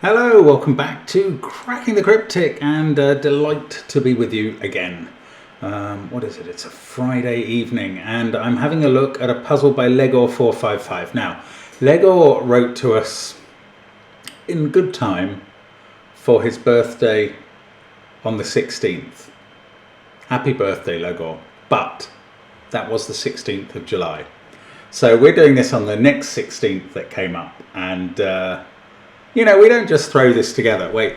Hello, welcome back to Cracking the Cryptic, and delight to be with you again. What is it? It's a Friday evening, and I'm having a look at a puzzle by Legor455. Now, Legor wrote to us in good time for his birthday on the 16th. Happy birthday, Legor. But that was the 16th of July. So we're doing this on the next 16th that came up, and you know, we don't just throw this together. Wait,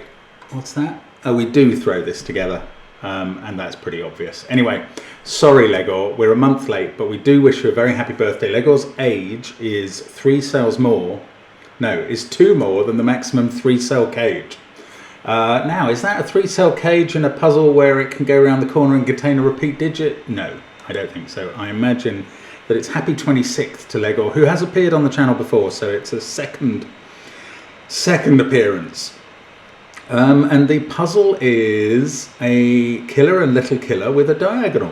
what's that? Oh, we do throw this together, and that's pretty obvious. Anyway, sorry Legor, we're a month late, but we do wish you a very happy birthday. Legor's age is 3 cells more, no, is 2 more than the maximum 3-cell cage. Now, is that a 3-cell cage in a puzzle where it can go around the corner and contain a repeat digit? No, I don't think so. I imagine that it's happy 26th to Legor, who has appeared on the channel before, so it's a second appearance. And the puzzle is a killer and little killer with a diagonal.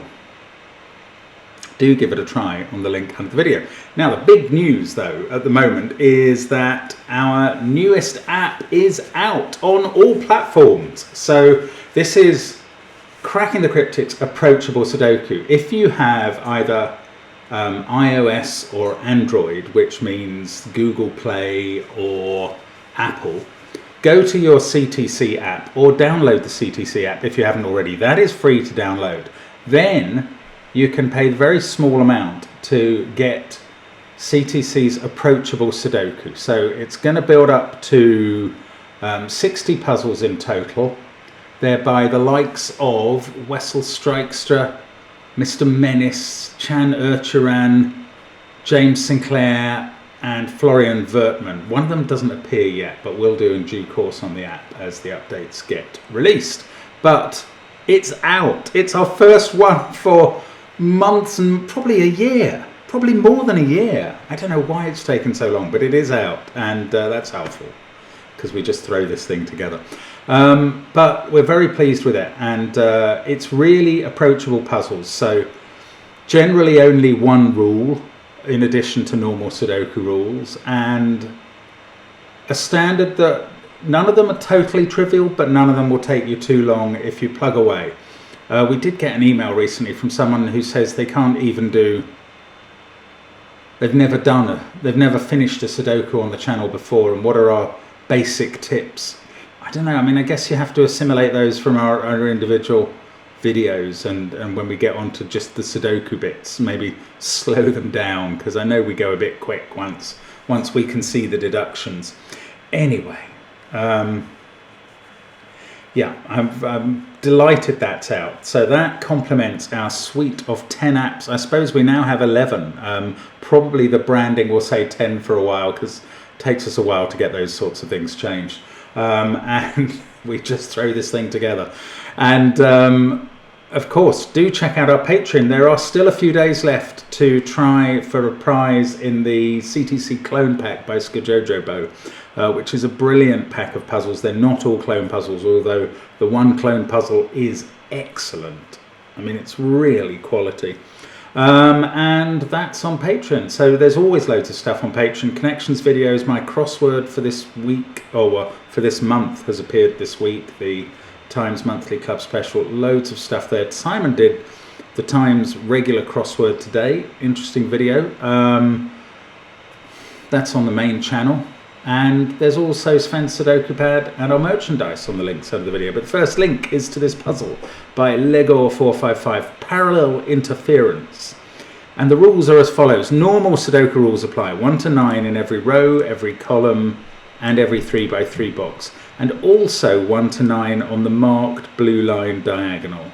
Do give it a try on the link under the video. Now, the big news though at the moment is that our newest app is out on all platforms. So this is Cracking the Cryptic's Approachable Sudoku. If you have either iOS or Android, which means Google Play or Apple, go to your CTC app or download the CTC app if you haven't already. That is free to download. Then you can pay a very small amount to get CTC's Approachable Sudoku. So it's going to build up to 60 puzzles in total. They're by the likes of Wessel Strijkstra, Mr. Menace, Erturan, James Sinclair, and Florian Wortmann. One of them doesn't appear yet, but will do in due course on the app as the updates get released. But it's out. It's our first one for months and probably a year, probably more than a year. I don't know why it's taken so long, but it is out, and that's helpful because we just throw this thing together. But we're very pleased with it, and it's really approachable puzzles. So generally only one rule in addition to normal Sudoku rules, and a standard that none of them are totally trivial, but none of them will take you too long if you plug away. We did get an email recently from someone who says they can't even do, they've never finished a Sudoku on the channel before, and what are our basic tips? I don't know, I mean, I guess you have to assimilate those from our individual videos, and when we get on to just the Sudoku bits, maybe slow them down, because I know we go a bit quick once we can see the deductions. Anyway, yeah, I'm delighted that's out. So that complements our suite of 10 apps. I suppose we now have 11. Probably the branding will say 10 for a while, because it takes us a while to get those sorts of things changed. And we just throw this thing together. And of course, do check out our Patreon. There are still a few days left to try for a prize in the CTC Clone Pack by Skajojobo, which is a brilliant pack of puzzles. They're not all clone puzzles, although the one clone puzzle is excellent. I mean, it's really quality. And that's on Patreon. So there's always loads of stuff on Patreon. Connections videos, my crossword for this week, or for this month, has appeared this week. The Times Monthly Club Special, loads of stuff there. Simon did the Times regular crossword today, interesting video. That's on the main channel, and there's also Sven's SUDOKU PAD and our merchandise on the links under the video. But the first link is to this puzzle by Legor455, Parallel Interference. And the rules are as follows. Normal Sudoku rules apply, 1 to 9 in every row, every column, and every 3 by 3 box. And also 1 to 9 on the marked blue line diagonal.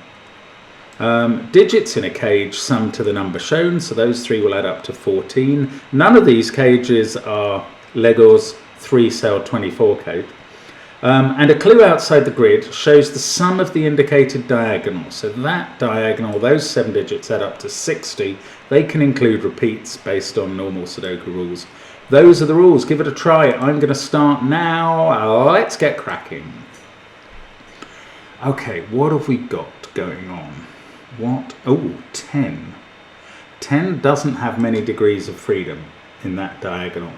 Digits in a cage sum to the number shown, so those 3 will add up to 14. None of these cages are Legor's 3-cell 24 code. And a clue outside the grid shows the sum of the indicated diagonal. So that diagonal, those 7 digits add up to 60. They can include repeats based on normal Sudoku rules. Those are the rules. Give it a try. I'm going to start now. Let's get cracking. Okay, what have we got going on? What? Oh, 10. 10 doesn't have many degrees of freedom in that diagonal.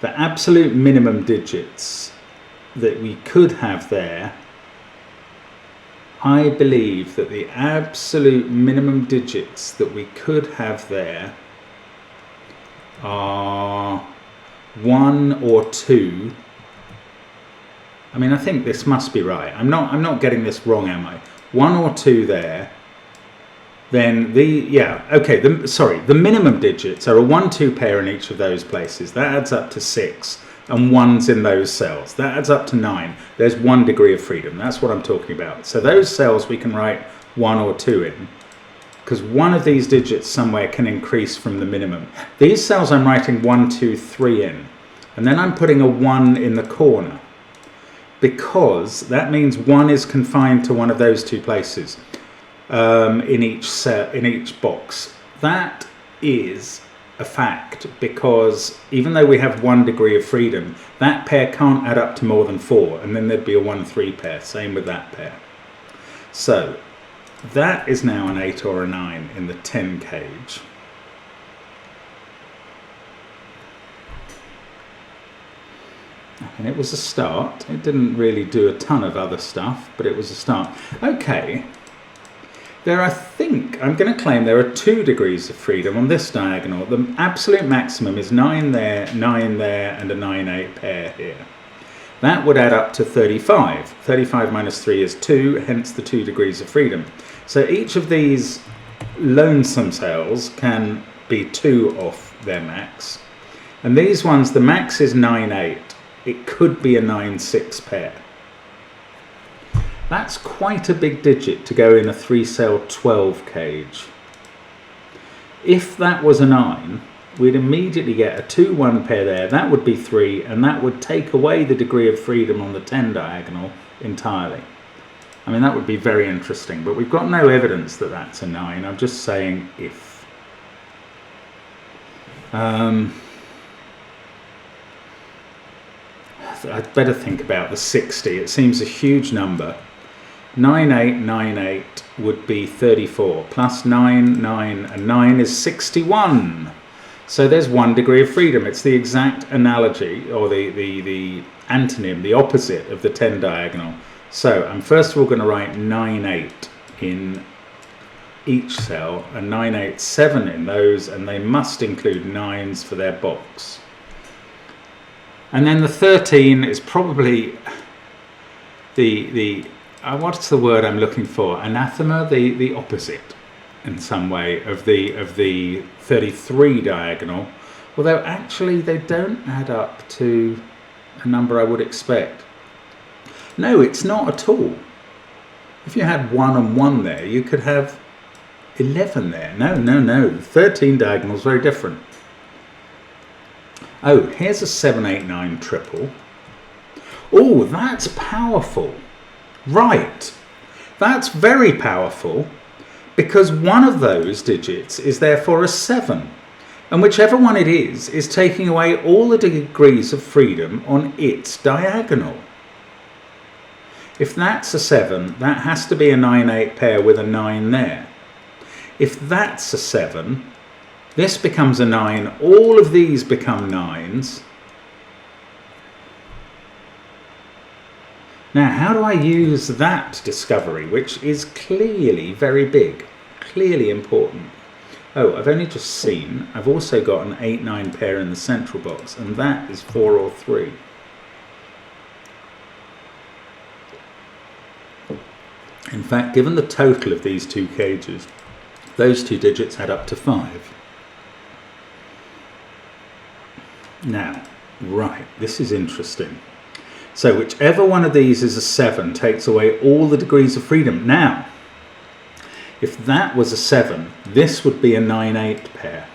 The absolute minimum digits that we could have there, I believe that the absolute minimum digits that we could have there are 1 or 2. I mean, I think this must be right. I'm not getting this wrong, am I? 1 or 2 there. Then the minimum digits are a 1-2 pair in each of those places. That adds up to 6, and 1's in those cells. That adds up to 9. There's 1 degree of freedom. That's what I'm talking about. So those cells we can write 1 or 2 in, because one of these digits somewhere can increase from the minimum. These cells I'm writing 1, 2, 3 in, and then I'm putting a 1 in the corner, because that means 1 is confined to one of those 2 places. In each cell, in each box. That is a fact, because even though we have 1 degree of freedom, that pair can't add up to more than 4, and then there'd be a 1-3 pair. Same with that pair. So that is now an 8 or a 9 in the 10 cage. And it was a start. It didn't really do a ton of other stuff, but it was a start. Okay. There, I think, I'm going to claim there are 2 degrees of freedom on this diagonal. The absolute maximum is 9 there, 9 there, and a 9-8 pair here. That would add up to 35. 35 minus 3 is 2, hence the 2 degrees of freedom. So each of these lonesome cells can be 2 off their max. And these ones, the max is 9-8. It could be a 9-6 pair. That's quite a big digit to go in a 3-cell 12 cage. If that was a 9, we'd immediately get a 2-1 pair there. That would be 3, and that would take away the degree of freedom on the 10 diagonal entirely. I mean, that would be very interesting, but we've got no evidence that that's a 9. I'm just saying if. I'd better think about the 60. It seems a huge number. 9, 8, 9, 8 would be 34, plus 9, 9, and 9 is 61. So there's 1 degree of freedom. It's the exact analogy, or the antonym, the opposite of the 10 diagonal. So I'm first of all going to write 9, 8 in each cell, and 9, 8, 7 in those, and they must include 9s for their box. And then the 13 is probably what's the word I'm looking for? Anathema, the opposite in some way of the 33 diagonal, although actually they don't add up to a number I would expect. No, it's not at all. If you had 1 and 1 there, you could have 11 there. No, the 13 diagonal is very different. Oh, here's a 7, 8, 9 triple. Oh, that's powerful. Right, that's very powerful, because one of those digits is therefore a 7, and whichever one it is taking away all the degrees of freedom on its diagonal. If that's a 7, that has to be a 9-8 pair with a 9 there. If that's a 7, this becomes a 9, all of these become 9s. Now, how do I use that discovery, which is clearly very big, clearly important? Oh, I've only just seen, I've also got an 8-9 pair in the central box, and that is 4 or 3. In fact, given the total of these 2 cages, those 2 digits add up to 5. Now, right, this is interesting. So whichever one of these is a 7 takes away all the degrees of freedom. Now, if that was a 7, this would be a 9-8 pair.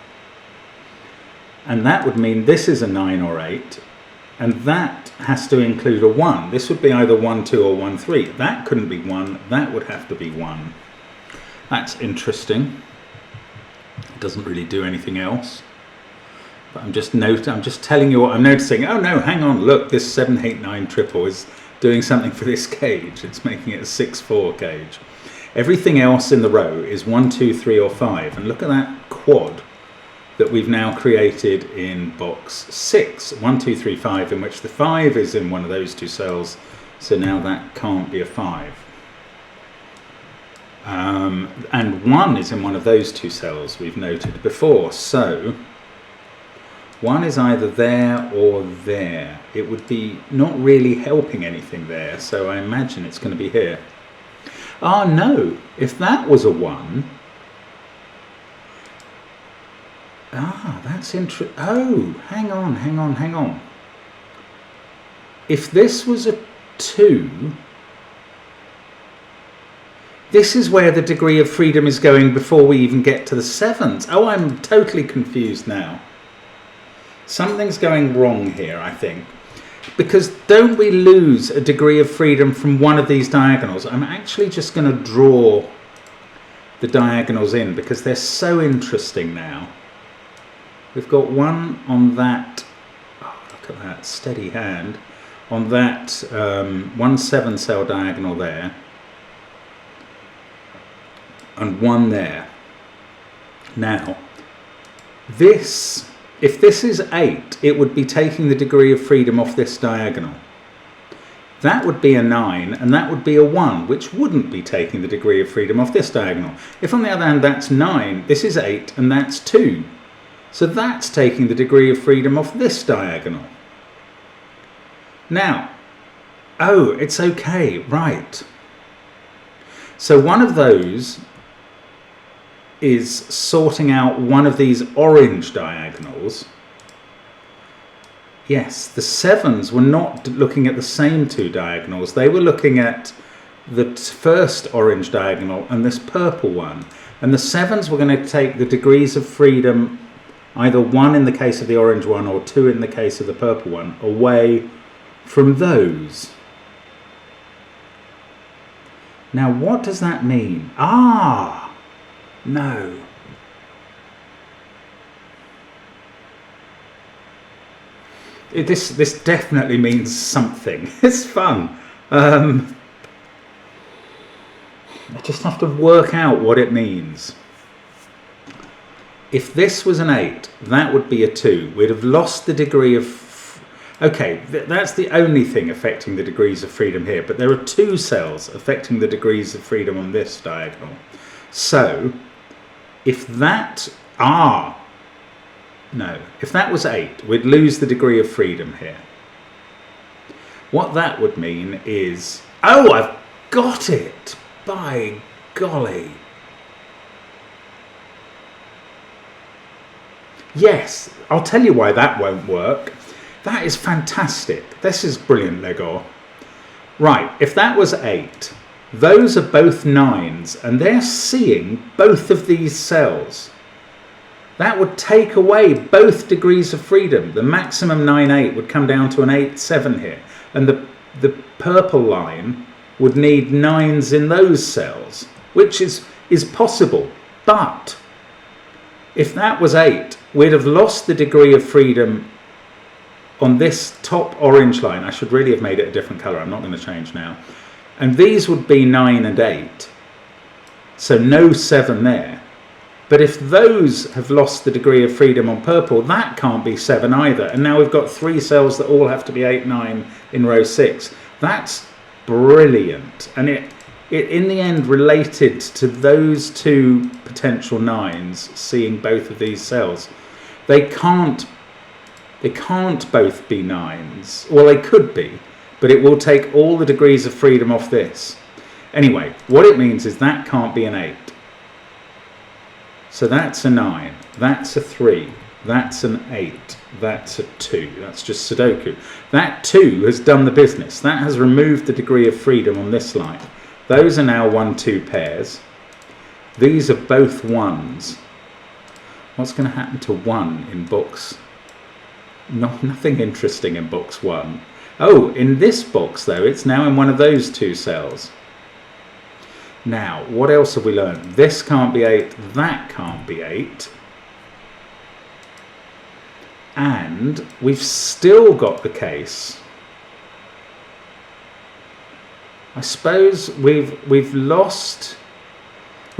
And that would mean this is a 9 or 8, and that has to include a 1. This would be either 1, 2 or 1, 3. That couldn't be 1, that would have to be 1. That's interesting. It doesn't really do anything else. But I'm just telling you what I'm noticing. Oh no, hang on, look, this 7, 8, 9 triple is doing something for this cage. It's making it a 6-4 cage. Everything else in the row is 1, 2, 3 or 5. And look at that quad. that we've now created in box 6. 1, 2, 3, 5, in which the 5 is in one of those two cells. So now that can't be a 5. And 1 is in one of those two cells we've noted before. So 1 is either there or there. It would be not really helping anything there, so I imagine it's going to be here. Ah, no, if that was a 1... Ah, that's interesting. Oh, hang on. If this was a 2... This is where the degree of freedom is going before we even get to the 7s. Oh, I'm totally confused now. Something's going wrong here, I think. Because don't we lose a degree of freedom from one of these diagonals? I'm actually just going to draw the diagonals in because they're so interesting now. We've got one on that, oh, look at that, steady hand, on that 1 7 cell diagonal there. And one there. Now, this, if this is 8, it would be taking the degree of freedom off this diagonal. That would be a 9, and that would be a 1, which wouldn't be taking the degree of freedom off this diagonal. If on the other hand that's 9, this is 8, and that's 2. So that's taking the degree of freedom off this diagonal. Now, oh, it's okay, right. So one of those is sorting out one of these orange diagonals. Yes, the 7s were not looking at the same two diagonals. They were looking at the first orange diagonal and this purple one. And the 7s were going to take the degrees of freedom, either 1 in the case of the orange one or 2 in the case of the purple one, away from those. Now, what does that mean? Ah! No. This definitely means something. It's fun. I just have to work out what it means. If this was an 8, that would be a 2. We'd have lost the degree of... Okay, that's the only thing affecting the degrees of freedom here, but there are 2 cells affecting the degrees of freedom on this diagonal. So, if that... Ah! No, if that was 8, we'd lose the degree of freedom here. What that would mean is... Oh, I've got it! By golly! Yes, I'll tell you why that won't work. That is fantastic. This is brilliant, Lego. Right, if that was 8, those are both 9s, and they're seeing both of these cells. That would take away both degrees of freedom. The maximum 9-8 would come down to an 8-7 here, and the purple line would need 9s in those cells, which is possible. But if that was 8, we'd have lost the degree of freedom on this top orange line. I should really have made it a different colour. I'm not going to change now. And these would be 9 and 8. So no 7 there. But if those have lost the degree of freedom on purple, that can't be 7 either. And now we've got 3 cells that all have to be 8, 9 in row 6. That's brilliant. And it in the end related to those 2 potential 9s seeing both of these cells. They can't both be 9s. Well, they could be, but it will take all the degrees of freedom off this. Anyway, what it means is that can't be an 8. So that's a 9, that's a 3, that's an 8, that's a 2. That's just Sudoku. That 2 has done the business. That has removed the degree of freedom on this line. Those are now 1-2 pairs. These are both 1s. What's going to happen to 1 in box? Nothing interesting in box 1. Oh, in this box though, it's now in one of those 2 cells. Now, what else have we learned? This can't be 8, that can't be 8. And we've still got the case. I suppose we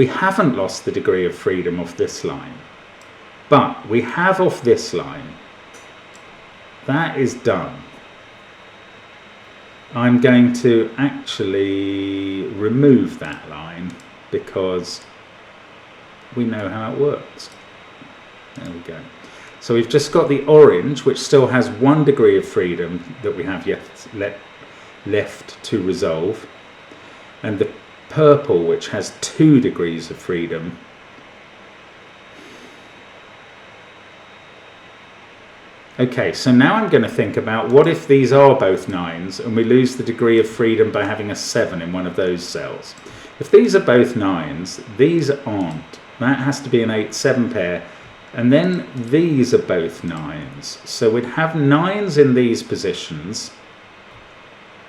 haven't lost the degree of freedom off this line. But we have off this line. That is done. I'm going to actually remove that line because we know how it works. There we go. So we've just got the orange, which still has 1 degree of freedom that we have yet left to resolve, and the purple, which has 2 degrees of freedom. Okay, so now I'm going to think about what if these are both 9s and we lose the degree of freedom by having a 7 in one of those cells. If these are both 9s, these aren't. That has to be an 8-7 pair. And then these are both 9s. So we'd have 9s in these positions.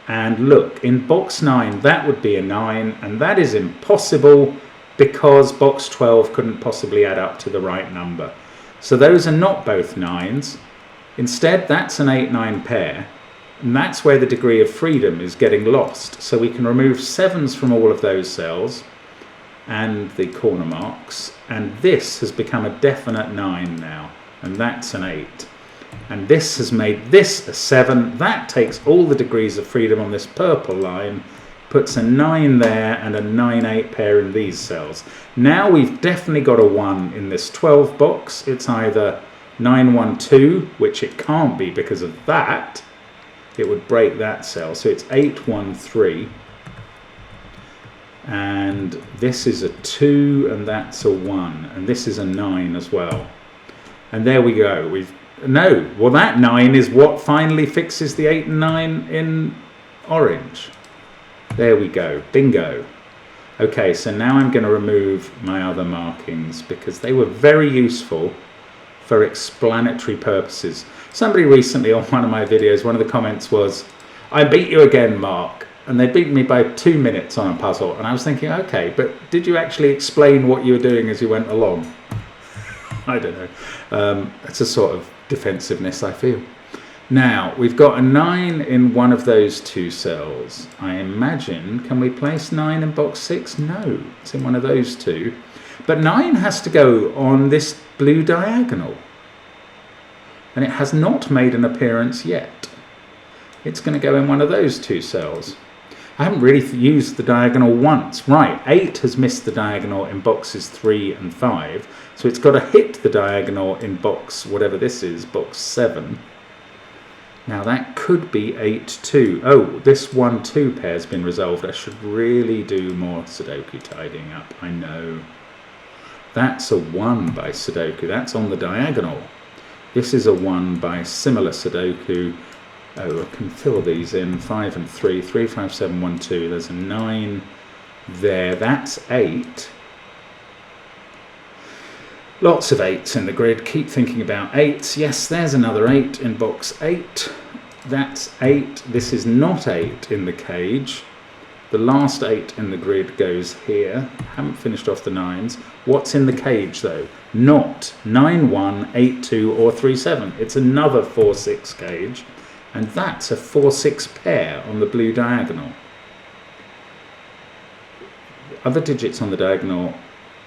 And look, in box 9, that would be a 9. And that is impossible because box 12 couldn't possibly add up to the right number. So those are not both 9s. Instead, that's an 8-9 pair, and that's where the degree of freedom is getting lost. So we can remove 7s from all of those cells and the corner marks, and this has become a definite 9 now, and that's an 8. And this has made this a 7. That takes all the degrees of freedom on this purple line, puts a 9 there and a 9-8 pair in these cells. Now we've definitely got a 1 in this 12 box. It's either 9-1-2, which it can't be because of that. It would break that cell. So it's 8-1-3. And this is a 2 and that's a 1. And this is a 9 as well. And there we go. Well, that 9 is what finally fixes the 8 and 9 in orange. There we go. Bingo. Okay, so now I'm going to remove my other markings because they were very useful for explanatory purposes. Somebody recently on one of my videos, one of the comments was, "I beat you again, Mark." And they beat me by 2 minutes on a puzzle. And I was thinking, okay, but did you actually explain what you were doing as you went along? I don't know. It's a sort of defensiveness, I feel. Now, we've got a 9 in one of those 2 cells. I imagine, can we place 9 in box 6? No, it's in one of those 2. But 9 has to go on this blue diagonal. And it has not made an appearance yet. It's going to go in one of those 2 cells. I haven't really used the diagonal once. Right, 8 has missed the diagonal in boxes 3 and 5. So it's got to hit the diagonal in box, whatever this is, box 7. Now that could be 8-2. Oh, this 1-2 pair has been resolved. I should really do more Sudoku tidying up, I know. That's a 1 by Sudoku. That's on the diagonal. This is a 1 by similar Sudoku. Oh, I can fill these in. 5 and 3. 3, 5, 7, 1, 2. There's a 9 there. That's 8. Lots of 8s in the grid. Keep thinking about 8s. Yes, there's another 8 in box 8. That's 8. This is not 8 in the cage. The last 8 in the grid goes here. Haven't finished off the 9s. What's in the cage though? Not 9-1, 8-2 or 3-7. It's another 4-6 cage. And that's a 4-6 pair on the blue diagonal. Other digits on the diagonal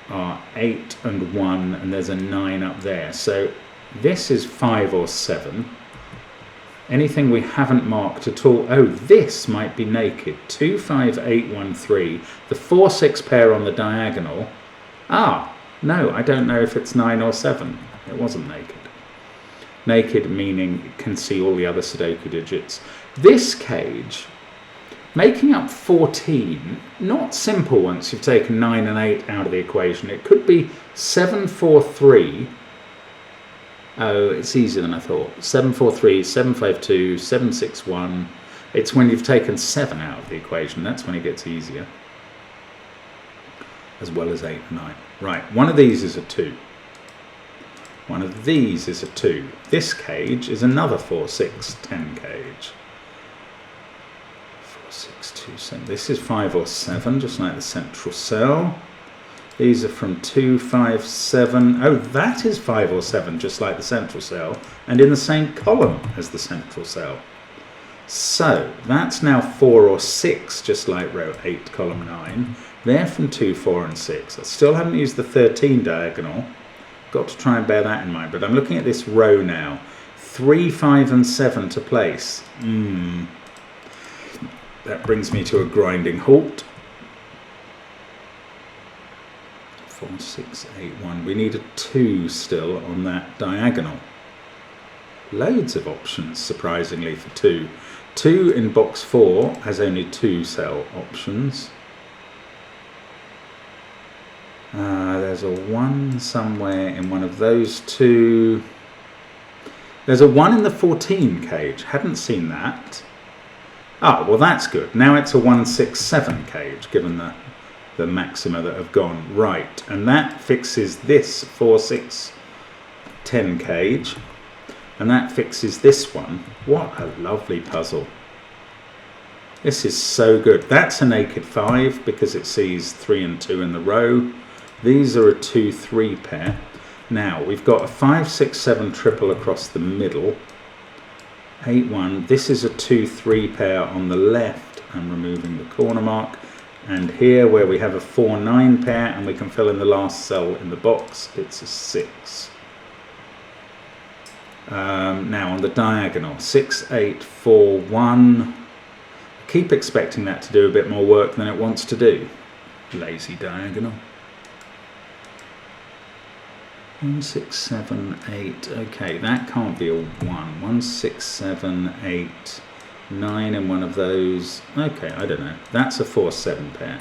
are 8 and 1, and there's a 9 up there. So this is 5 or 7. Anything we haven't marked at all. Oh, this might be naked. 2, 5, 8, 1, 3. The 4-6 pair on the diagonal. Ah, no, I don't know if it's 9 or 7. It wasn't naked. Naked meaning it can see all the other Sudoku digits. This cage, making up 14, not simple once you've taken 9 and 8 out of the equation. It could be 7, 4, 3. Oh, it's easier than I thought. 7, 4, 3, 7, 5, 2, 7, 6, 1. It's when you've taken 7 out of the equation. That's when it gets easier. As well as 8 and 9. Right, one of these is a 2. One of these is a 2. This cage is another 4, 6, 10 cage. 4, 6, 2, 7. This is 5 or 7, just like the central cell. These are from 2, 5, 7. Oh, that is 5 or 7, just like the central cell, and in the same column as the central cell. So that's now 4 or 6, just like row 8, column 9. They're from 2, 4, and 6. I still haven't used the 13 diagonal. Got to try and bear that in mind. But I'm looking at this row now. 3, 5 and 7 to place. That brings me to a grinding halt. 4, 6, 8, 1. We need a 2 still on that diagonal. Loads of options, surprisingly, for 2. 2 in box 4 has only 2 cell options. There's a 1 somewhere in one of those 2. There's a 1 in the 14 cage. Hadn't seen that. Oh, well, that's good. Now it's a 1, 6, 7 cage, given the maxima that have gone. Right, and that fixes this 4, 6, 10 cage. And that fixes this one. What a lovely puzzle. This is so good. That's a naked 5 because it sees 3 and 2 in the row. These are a 2, 3 pair. Now, we've got a 5, 6, 7 triple across the middle. 8, 1. This is a 2, 3 pair on the left. I'm removing the corner mark. And here, where we have a 4, 9 pair, and we can fill in the last cell in the box, it's a 6. Now, on the diagonal, 6, 8, 4, 1. I keep expecting that to do a bit more work than it wants to do. Lazy diagonal. 1, 6, 7, 8. Okay, that can't be a 1. 1, 6, 7, 8, 9 in one of those. Okay, I don't know. That's a 4, 7 pair.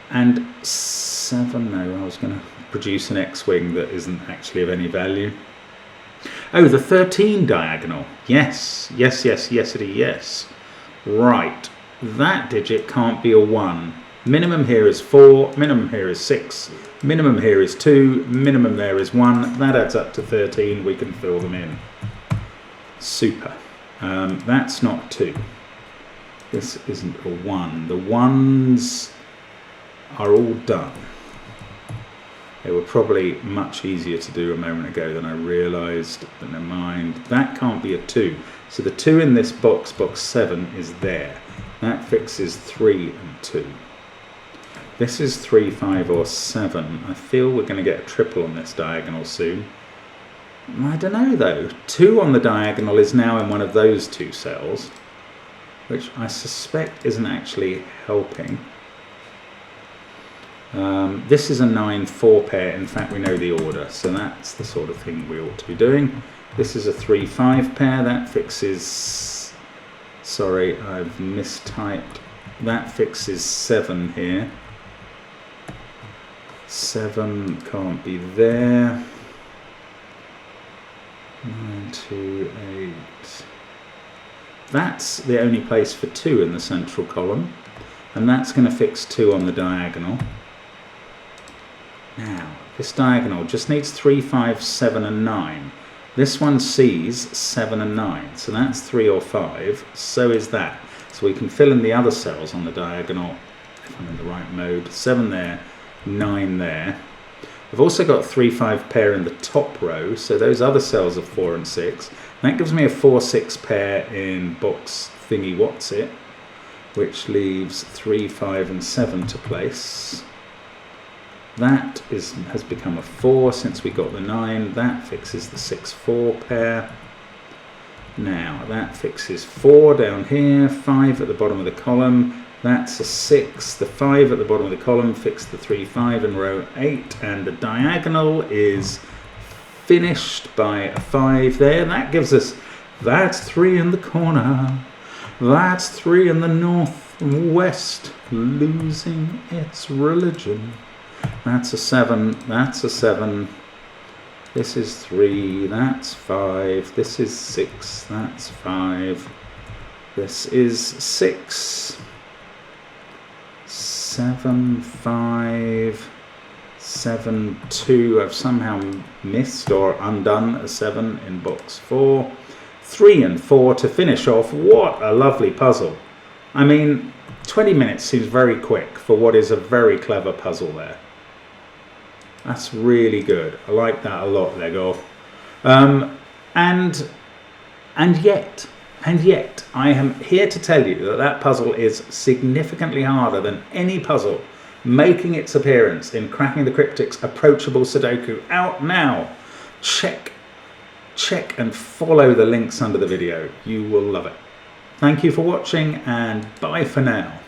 And 7. No, I was going to produce an X-wing that isn't actually of any value. Oh, the 13 diagonal. Yes, yes, yes, yesity, yes. Right, that digit can't be a 1. Minimum here is 4, minimum here is 6, minimum here is 2, minimum there is 1. That adds up to 13. We can fill them in. Super. That's not 2. This isn't a 1. The 1s are all done. They were probably much easier to do a moment ago than I realised, but never mind. That can't be a 2. So the 2 in this box, box 7, is there. That fixes 3 and 2. This is 3, 5 or 7. I feel we're going to get a triple on this diagonal soon. I don't know though. 2 on the diagonal is now in one of those 2 cells, which I suspect isn't actually helping. This is a 9, 4 pair. In fact, we know the order, so that's the sort of thing we ought to be doing. This is a 3, 5 pair. That fixes... Sorry, I've mistyped. That fixes 7 here. 7 can't be there. 9, 2, 8. That's the only place for 2 in the central column. And that's going to fix 2 on the diagonal. Now, this diagonal just needs 3, 5, 7 and 9. This one sees 7 and 9, so that's 3 or 5. So is that. So we can fill in the other cells on the diagonal, if I'm in the right mode. 7 there, 9 there. I've also got 3, 5 pair in the top row, so those other cells are 4 and 6. And that gives me a 4, 6 pair in box thingy what's it, which leaves 3, 5 and 7 to place. That has become a 4 since we got the 9. That fixes the 6, 4 pair. Now that fixes 4 down here, 5 at the bottom of the column. That's a 6. The 5 at the bottom of the column fixed the 3, 5 in row 8. And the diagonal is finished by a 5 there. That gives us, that's 3 in the corner. That's 3 in the northwest, losing its religion. That's a 7, that's a 7, this is 3, that's 5, this is 6, that's 5, this is 6, 7, 5, 7, 2, I've somehow missed or undone a 7 in box 4, 3 and 4 to finish off. What a lovely puzzle. I mean, 20 minutes seems very quick for what is a very clever puzzle there. That's really good. I like that a lot, Lego. And yet, I am here to tell you that that puzzle is significantly harder than any puzzle making its appearance in Cracking the Cryptic's Approachable Sudoku, out now. Check and follow the links under the video. You will love it. Thank you for watching, and bye for now.